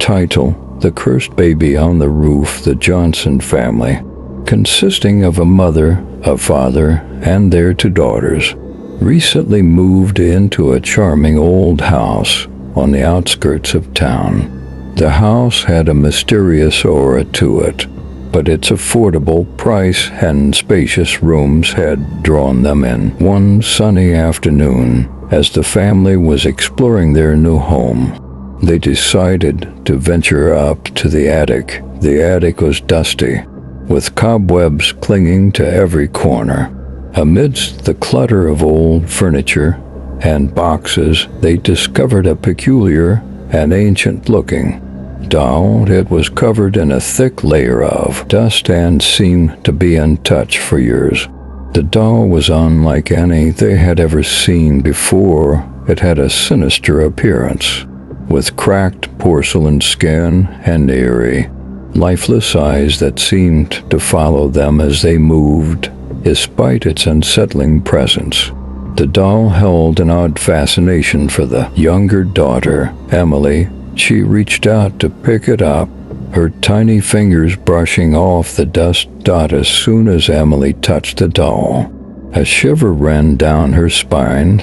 Title: The Cursed Baby on the Roof. The Johnson family, consisting of a mother, a father, and their two daughters, recently moved into a charming old house on the outskirts of town. The house had a mysterious aura to it, but its affordable price and spacious rooms had drawn them in. One sunny afternoon, as the family was exploring their new home, they decided to venture up to the attic. The attic was dusty, with cobwebs clinging to every corner. Amidst the clutter of old furniture and boxes, they discovered a peculiar and ancient-looking doll. It was covered in a thick layer of dust and seemed to be untouched for years. The doll was unlike any they had ever seen before. It had a sinister appearance, with cracked porcelain skin and eerie, lifeless eyes that seemed to follow them as they moved, despite its unsettling presence. The doll held an odd fascination for the younger daughter, Emily. She reached out to pick it up, her tiny fingers brushing off the dust dot as soon as Emily touched the doll. A shiver ran down her spine.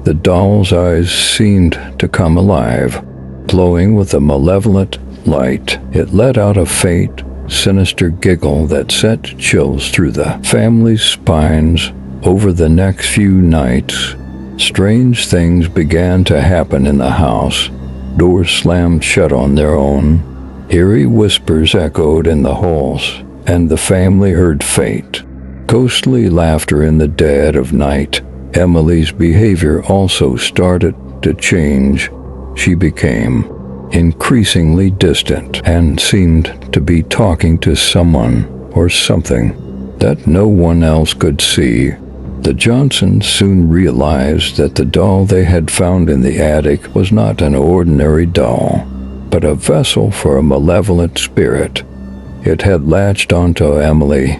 The doll's eyes seemed to come alive, glowing with a malevolent light. It let out a faint, sinister giggle that sent chills through the family's spines. Over the next few nights, strange things began to happen in the house. Doors slammed shut on their own. Eerie whispers echoed in the halls, and the family heard faint, ghostly laughter in the dead of night. Emily's behavior also started to change. She became increasingly distant and seemed to be talking to someone or something that no one else could see. The Johnsons soon realized that the doll they had found in the attic was not an ordinary doll, but a vessel for a malevolent spirit. It had latched onto Emily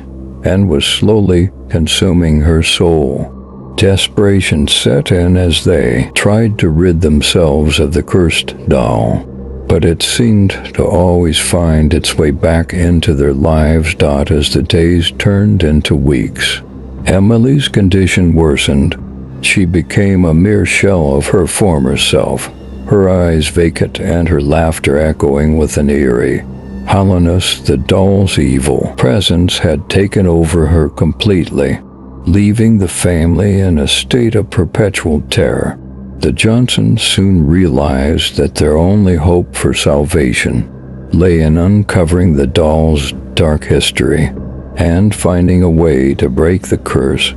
and was slowly consuming her soul. Desperation set in as they tried to rid themselves of the cursed doll, but it seemed to always find its way back into their lives. As the days turned into weeks, Emily's condition worsened. She became a mere shell of her former self, her eyes vacant and her laughter echoing with an eerie hollowness. The doll's evil presence had taken over her completely, leaving the family in a state of perpetual terror. The Johnsons soon realized that their only hope for salvation lay in uncovering the doll's dark history and finding a way to break the curse.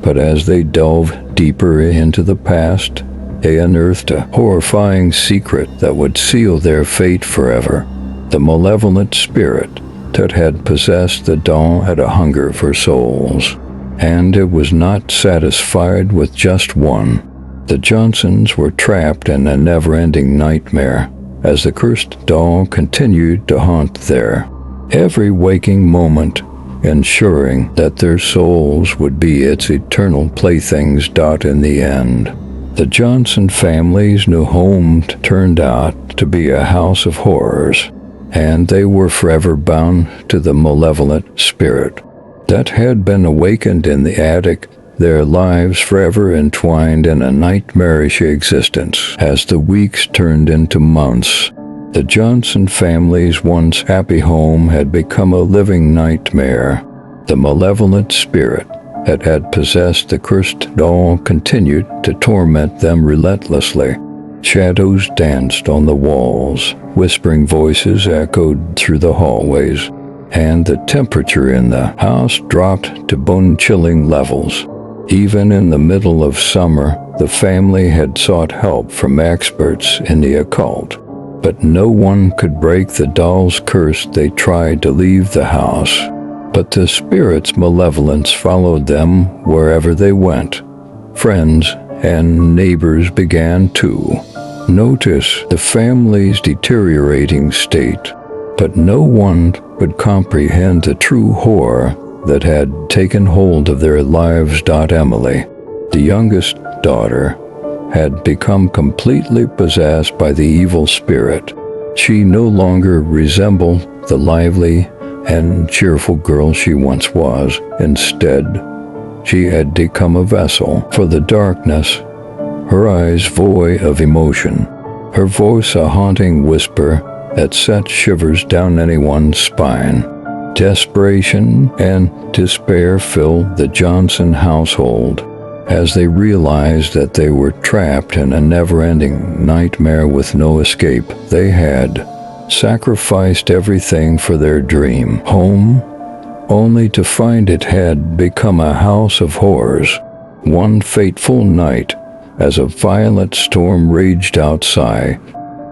But as they delved deeper into the past, they unearthed a horrifying secret that would seal their fate forever. The malevolent spirit that had possessed the doll had a hunger for souls, and it was not satisfied with just one. The Johnsons were trapped in a never-ending nightmare as the cursed doll continued to haunt their every waking moment, ensuring that their souls would be its eternal playthings. In the end, the Johnson family's new home turned out to be a house of horrors, and they were forever bound to the malevolent spirit that had been awakened in the attic, their lives forever entwined in a nightmarish existence. As the weeks turned into months, the Johnson family's once happy home had become a living nightmare. The malevolent spirit that had possessed the cursed doll continued to torment them relentlessly. Shadows danced on the walls, whispering voices echoed through the hallways, and the temperature in the house dropped to bone-chilling levels. Even in the middle of summer, the family had sought help from experts in the occult, but no one could break the doll's curse. They tried to leave the house, but the spirit's malevolence followed them wherever they went. Friends and neighbors began to notice the family's deteriorating state, but no one would comprehend the true horror that had taken hold of their lives. Emily, the youngest daughter, had become completely possessed by the evil spirit. She no longer resembled the lively and cheerful girl she once was. Instead, she had become a vessel for the darkness, her eyes void of emotion, her voice a haunting whisper that sent shivers down anyone's spine. Desperation and despair filled the Johnson household as they realized that they were trapped in a never-ending nightmare with no escape. They had sacrificed everything for their dream home, only to find it had become a house of horrors. One fateful night, as a violent storm raged outside,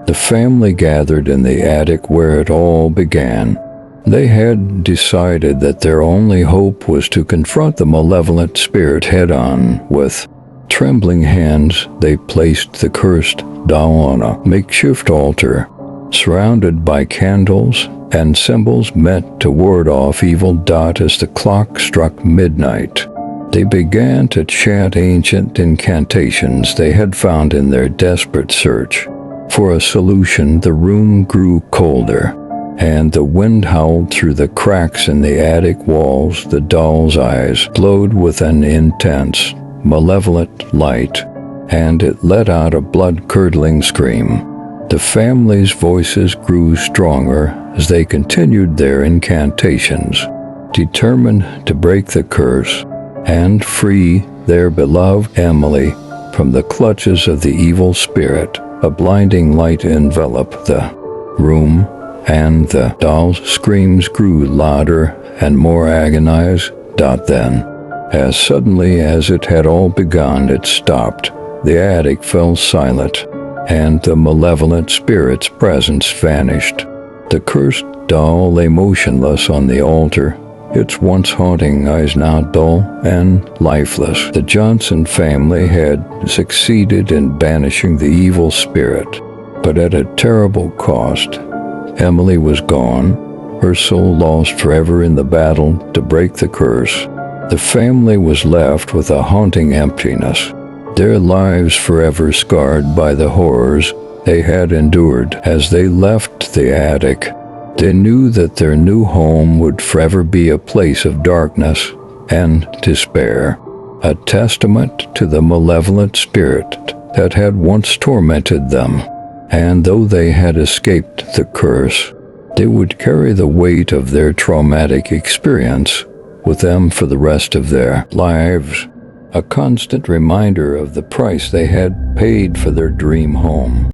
the family gathered in the attic where it all began. They had decided that their only hope was to confront the malevolent spirit head-on. With trembling hands, they placed the cursed doll on a makeshift altar, surrounded by candles and symbols meant to ward off evil. As the clock struck midnight, they began to chant ancient incantations they had found in their desperate search for a solution. The room grew colder, and the wind howled through the cracks in the attic walls. The doll's eyes glowed with an intense, malevolent light, and it let out a blood-curdling scream. The family's voices grew stronger as they continued their incantations, determined to break the curse and free their beloved Emily from the clutches of the evil spirit. A blinding light enveloped the room, and the doll's screams grew louder and more agonized. Then, as suddenly as it had all begun, it stopped. The attic fell silent, and the malevolent spirit's presence vanished. The cursed doll lay motionless on the altar, its once haunting eyes now dull and lifeless. The Johnson family had succeeded in banishing the evil spirit, but at a terrible cost. Emily was gone, her soul lost forever in the battle to break the curse. The family was left with a haunting emptiness, their lives forever scarred by the horrors they had endured. As they left the attic, they knew that their new home would forever be a place of darkness and despair, a testament to the malevolent spirit that had once tormented them. And though they had escaped the curse, they would carry the weight of their traumatic experience with them for the rest of their lives, a constant reminder of the price they had paid for their dream home.